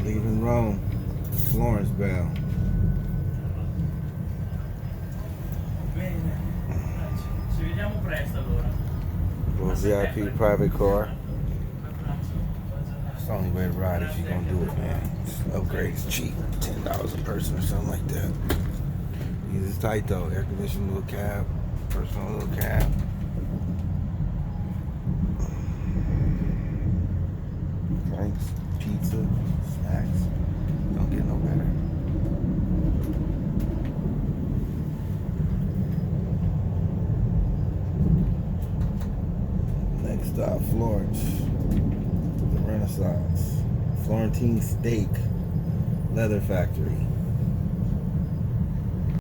Leaving Rome. Florence bound. Bene, ci vediamo presto allora. Little VIP private car. It's the only way to ride if you're gonna do it, man. Upgrade is cheap. $10 a person or something like that. It's tight though. Air conditioned little cab. Personal little cab. Drinks, pizza, snacks. Don't get no better. Next stop, Florence. The Renaissance. Florentine Steak Leather Factory.